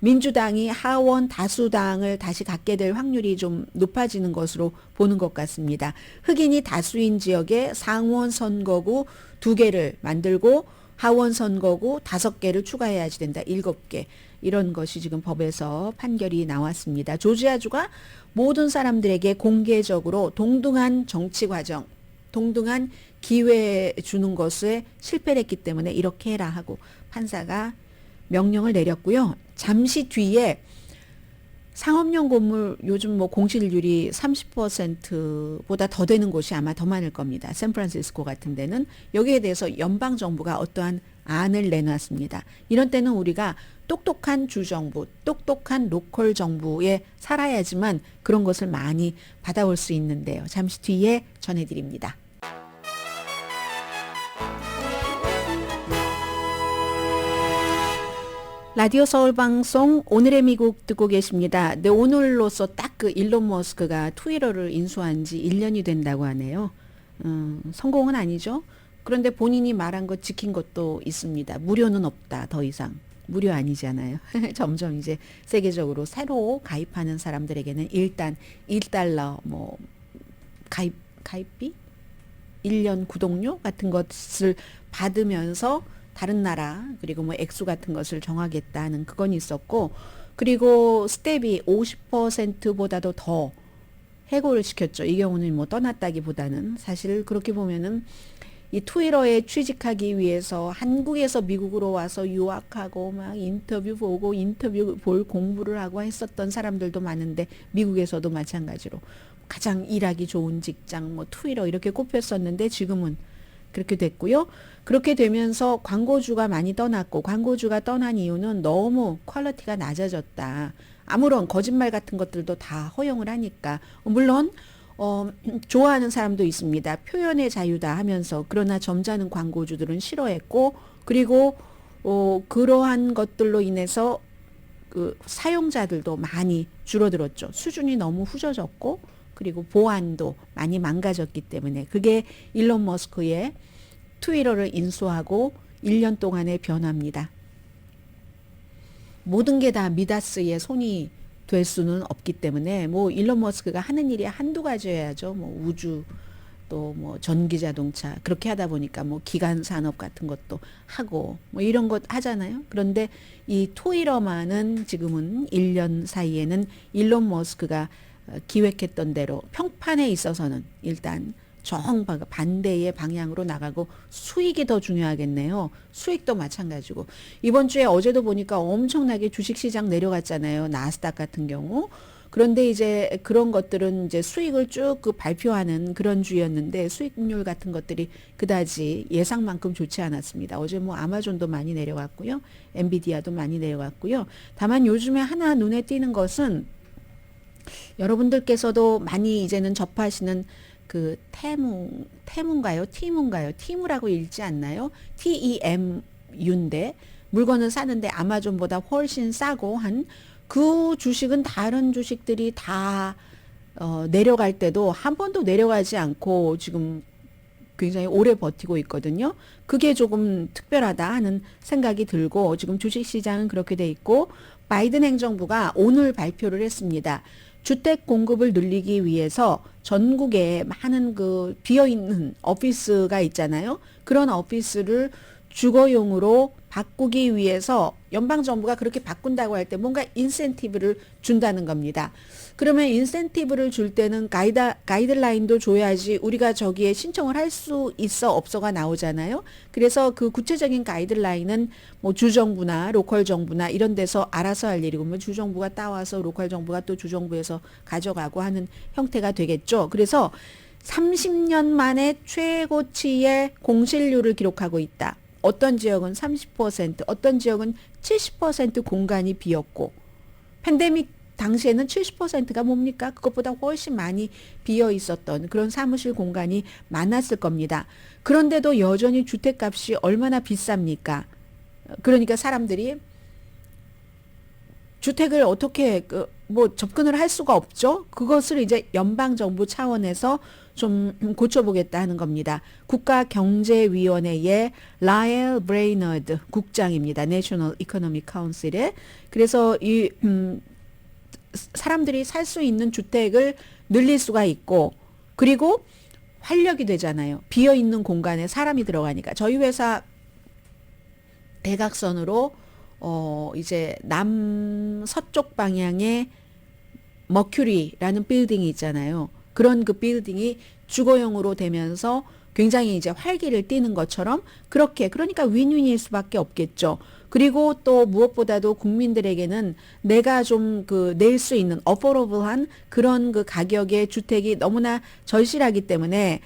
민주당이 하원 다수당을 다시 갖게 될 확률이 좀 높아지는 것으로 보는 것 같습니다. 흑인이 다수인 지역에 상원 선거구 2개를 만들고 하원 선거구 5개를 추가해야지 된다. 7개. 이런 것이 지금 법에서 판결이 나왔습니다. 조지아주가 모든 사람들에게 공개적으로 동등한 정치 과정, 동등한 기회 주는 것에 실패를 했기 때문에 이렇게 해라 하고 판사가 명령을 내렸고요. 잠시 뒤에 상업용 건물 요즘 뭐 공실률이 30%보다 더 되는 곳이 아마 더 많을 겁니다. 샌프란시스코 같은 데는 여기에 대해서 연방 정부가 어떠한 안을 내놨습니다. 이런 때는 우리가 똑똑한 주정부, 똑똑한 로컬 정부에 살아야지만 그런 것을 많이 받아올 수 있는데요. 잠시 뒤에 전해드립니다. 라디오 서울 방송 오늘의 미국 듣고 계십니다. 네, 오늘로서 딱 그 일론 머스크가 트위터를 인수한 지 1년이 된다고 하네요. 성공은 아니죠. 그런데 본인이 말한 것 지킨 것도 있습니다. 무료는 없다. 더 이상. 무료 아니잖아요. 점점 이제 세계적으로 새로 가입하는 사람들에게는 일단 1달러 뭐 가입비? 1년 구독료 같은 것을 받으면서 다른 나라 그리고 뭐 액수 같은 것을 정하겠다는 그건 있었고 그리고 스텝이 50%보다도 더 해고를 시켰죠. 이 경우는 뭐 떠났다기보다는 사실 그렇게 보면은 이 트위터에 취직하기 위해서 한국에서 미국으로 와서 유학하고 막 인터뷰 보고 인터뷰 볼 공부를 하고 했었던 사람들도 많은데 미국에서도 마찬가지로 가장 일하기 좋은 직장 뭐 트위터 이렇게 꼽혔었는데 지금은 그렇게 됐고요. 그렇게 되면서 광고주가 많이 떠났고 광고주가 떠난 이유는 너무 퀄리티가 낮아졌다. 아무런 거짓말 같은 것들도 다 허용을 하니까 물론 좋아하는 사람도 있습니다. 표현의 자유다 하면서 그러나 점잖은 광고주들은 싫어했고 그리고 그러한 것들로 인해서 그 사용자들도 많이 줄어들었죠. 수준이 너무 후져졌고 그리고 보안도 많이 망가졌기 때문에 그게 일론 머스크의 트위터를 인수하고 1년 동안의 변화입니다. 모든 게 다 미다스의 손이 될 수는 없기 때문에 뭐 일론 머스크가 하는 일이 한두 가지여야죠. 뭐 우주 또 뭐 전기 자동차 그렇게 하다 보니까 뭐 기간 산업 같은 것도 하고 뭐 이런 것 하잖아요. 그런데 이 트위터만은 지금은 1년 사이에는 일론 머스크가 기획했던 대로 평판에 있어서는 일단 반대의 방향으로 나가고 수익이 더 중요하겠네요. 수익도 마찬가지고 이번 주에 어제도 보니까 엄청나게 주식시장 내려갔잖아요. 나스닥 같은 경우. 그런데 이제 그런 것들은 이제 수익을 쭉 그 발표하는 그런 주였는데 수익률 같은 것들이 그다지 예상만큼 좋지 않았습니다. 어제 뭐 아마존도 많이 내려갔고요. 엔비디아도 많이 내려갔고요. 다만 요즘에 하나 눈에 띄는 것은 여러분들께서도 많이 이제는 접하시는 그 테무인가요? 티무라고 읽지 않나요? TEMU인데 물건을 사는데 아마존보다 훨씬 싸고 한 그 주식은 다른 주식들이 다 내려갈 때도 한 번도 내려가지 않고 지금 굉장히 오래 버티고 있거든요. 그게 조금 특별하다 하는 생각이 들고 지금 주식시장은 그렇게 돼 있고 바이든 행정부가 오늘 발표를 했습니다. 주택 공급을 늘리기 위해서 전국에 많은 그 비어있는 오피스가 있잖아요. 그런 오피스를 주거용으로 바꾸기 위해서 연방정부가 그렇게 바꾼다고 할 때 뭔가 인센티브를 준다는 겁니다. 그러면 인센티브를 줄 때는 가이드라인도 줘야지 우리가 저기에 신청을 할 수 있어 없어가 나오잖아요. 그래서 그 구체적인 가이드라인은 뭐 주정부나 로컬 정부나 이런 데서 알아서 할 일이고, 뭐 주정부가 따와서 로컬 정부가 또 주정부에서 가져가고 하는 형태가 되겠죠. 그래서 30년 만에 최고치의 공실률을 기록하고 있다. 어떤 지역은 30%, 어떤 지역은 70% 공간이 비었고, 팬데믹 당시에는 70%가 뭡니까? 그것보다 훨씬 많이 비어 있었던 그런 사무실 공간이 많았을 겁니다. 그런데도 여전히 주택값이 얼마나 비쌉니까? 그러니까 사람들이 주택을 어떻게 뭐 접근을 할 수가 없죠. 그것을 이제 연방정부 차원에서 좀 고쳐보겠다 하는 겁니다. 국가경제위원회의 라엘 브레이너드 국장입니다. 내셔널 이코노믹 카운슬에. 그래서 이 사람들이 살 수 있는 주택을 늘릴 수가 있고, 그리고 활력이 되잖아요. 비어있는 공간에 사람이 들어가니까. 저희 회사 대각선으로 이제 남서쪽 방향에 머큐리라는 빌딩이 있잖아요. 그런 그 빌딩이 주거용으로 되면서 굉장히 이제 활기를 띠는 것처럼, 그렇게, 그러니까 윈윈일 수밖에 없겠죠. 그리고 또 무엇보다도 국민들에게는 내가 좀 낼 수 있는 어포러블한 그런 그 가격의 주택이 너무나 절실하기 때문에,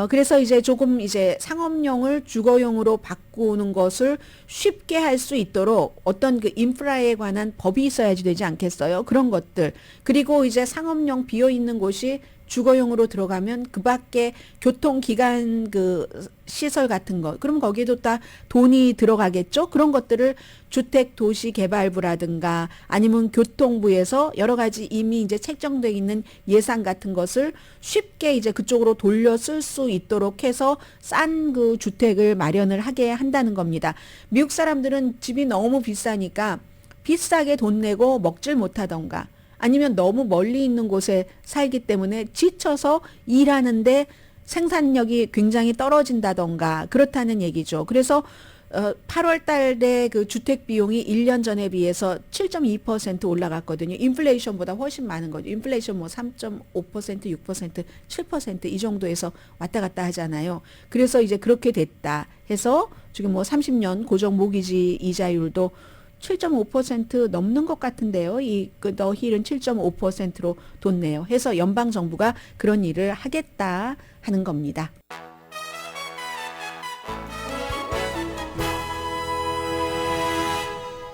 그래서 이제 조금 이제 상업용을 주거용으로 바꾸는 것을 쉽게 할 수 있도록 어떤 그 인프라에 관한 법이 있어야지 되지 않겠어요? 그런 것들. 그리고 이제 상업용 비어 있는 곳이 주거용으로 들어가면 그 밖에 교통기관 그 시설 같은 거, 그럼 거기에도 다 돈이 들어가겠죠? 그런 것들을 주택도시개발부라든가 아니면 교통부에서 여러 가지 이미 이제 책정되어 있는 예산 같은 것을 쉽게 이제 그쪽으로 돌려 쓸 수 있도록 해서 싼 그 주택을 마련을 하게 한다는 겁니다. 미국 사람들은 집이 너무 비싸니까 비싸게 돈 내고 먹질 못하던가, 아니면 너무 멀리 있는 곳에 살기 때문에 지쳐서 일하는데 생산력이 굉장히 떨어진다던가 그렇다는 얘기죠. 그래서 8월 달에 그 주택 비용이 1년 전에 비해서 7.2% 올라갔거든요. 인플레이션보다 훨씬 많은 거죠. 인플레이션 뭐 3.5%, 6%, 7% 이 정도에서 왔다 갔다 하잖아요. 그래서 이제 그렇게 됐다 해서 지금 뭐 30년 고정 모기지 이자율도 7.5% 넘는 것 같은데요. 더 힐은 7.5%로 돋네요. 해서 연방 정부가 그런 일을 하겠다 하는 겁니다.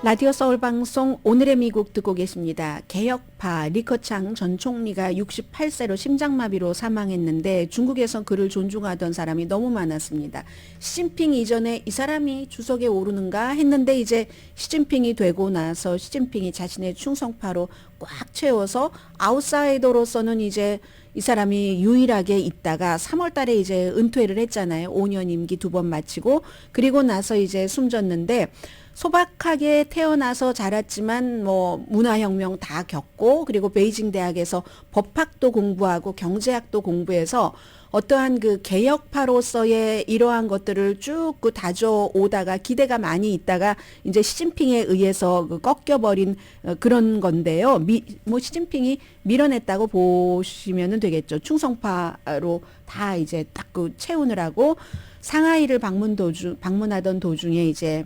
라디오 서울방송 오늘의 미국 듣고 계십니다. 개혁파 리커창 전 총리가 68세로 심장마비로 사망했는데 중국에서 그를 존중하던 사람이 너무 많았습니다. 시진핑 이전에 이 사람이 주석에 오르는가 했는데 이제 시진핑이 되고 나서 시진핑이 자신의 충성파로 꽉 채워서 아웃사이더로서는 이제 이 사람이 유일하게 있다가 3월 달에 이제 은퇴를 했잖아요. 5년 임기 2번 마치고, 그리고 나서 이제 숨졌는데, 소박하게 태어나서 자랐지만 뭐 문화혁명 다 겪고, 그리고 베이징 대학에서 법학도 공부하고 경제학도 공부해서 어떠한 그 개혁파로서의 이러한 것들을 쭉 그 다져오다가 기대가 많이 있다가 이제 시진핑에 의해서 그 꺾여버린 그런 건데요. 뭐 시진핑이 밀어냈다고 보시면 되겠죠. 충성파로 다 이제 딱 그 채우느라고 상하이를 방문하던 도중에 이제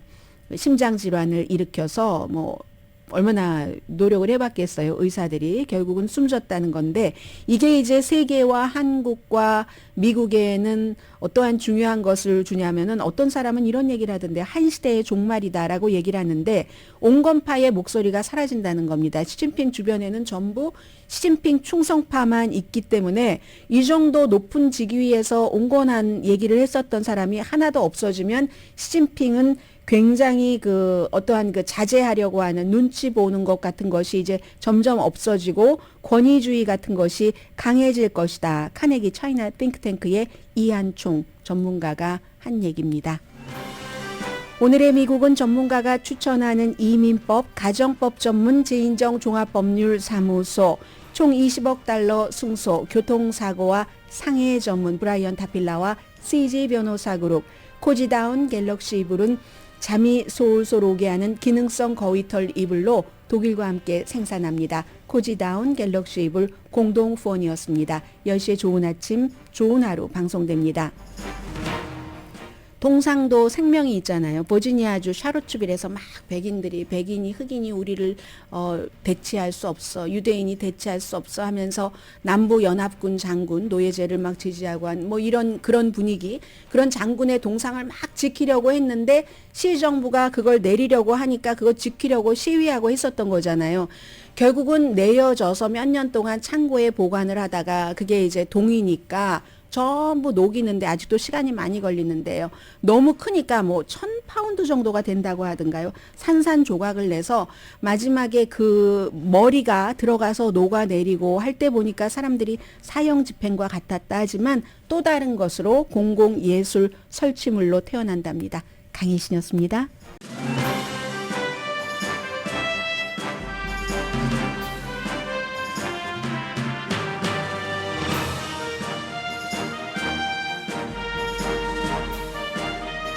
심장 질환을 일으켜서 뭐 얼마나 노력을 해봤겠어요. 의사들이 결국은 숨졌다는 건데, 이게 이제 세계와 한국과 미국에는 어떠한 중요한 것을 주냐면은, 어떤 사람은 이런 얘기를 하던데 한 시대의 종말이다라고 얘기를 하는데, 온건파의 목소리가 사라진다는 겁니다. 시진핑 주변에는 전부 시진핑 충성파만 있기 때문에 이 정도 높은 직위에서 온건한 얘기를 했었던 사람이 하나도 없어지면 시진핑은 굉장히 그 어떠한 그 자제하려고 하는 눈치 보는 것 같은 것이 이제 점점 없어지고 권위주의 같은 것이 강해질 것이다. 카네기 차이나 띵크탱크의 이한총 전문가가 한 얘기입니다. 오늘의 미국은 전문가가 추천하는 이민법, 가정법 전문 재인정 종합법률사무소 총 20억 달러 승소, 교통사고와 상해 전문 브라이언 타필라와 CJ 변호사 그룹, 코지다운 갤럭시 이불은 잠이 솔솔 오게 하는 기능성 거위털 이불로 독일과 함께 생산합니다. 코지다운 갤럭시 이불 공동 후원이었습니다. 10시에 좋은 아침, 좋은 하루 방송됩니다. 동상도 생명이 있잖아요. 버지니아주 샤롯츠빌에서 막 백인이 흑인이 우리를 대체할 수 없어, 유대인이 대체할 수 없어 하면서 남부 연합군 장군 노예제를 막 지지하고 한 뭐 이런 그런 분위기, 그런 장군의 동상을 막 지키려고 했는데 시정부가 그걸 내리려고 하니까 그거 지키려고 시위하고 했었던 거잖아요. 결국은 내려져서 몇 년 동안 창고에 보관을 하다가 그게 이제 동이니까 전부 녹이는데 아직도 시간이 많이 걸리는데요. 너무 크니까 뭐 1000파운드 정도가 된다고 하던가요. 산산조각을 내서 마지막에 그 머리가 들어가서 녹아내리고 할 때 보니까 사람들이 사형집행과 같았다 하지만 또 다른 것으로 공공예술 설치물로 태어난답니다. 강희신이었습니다.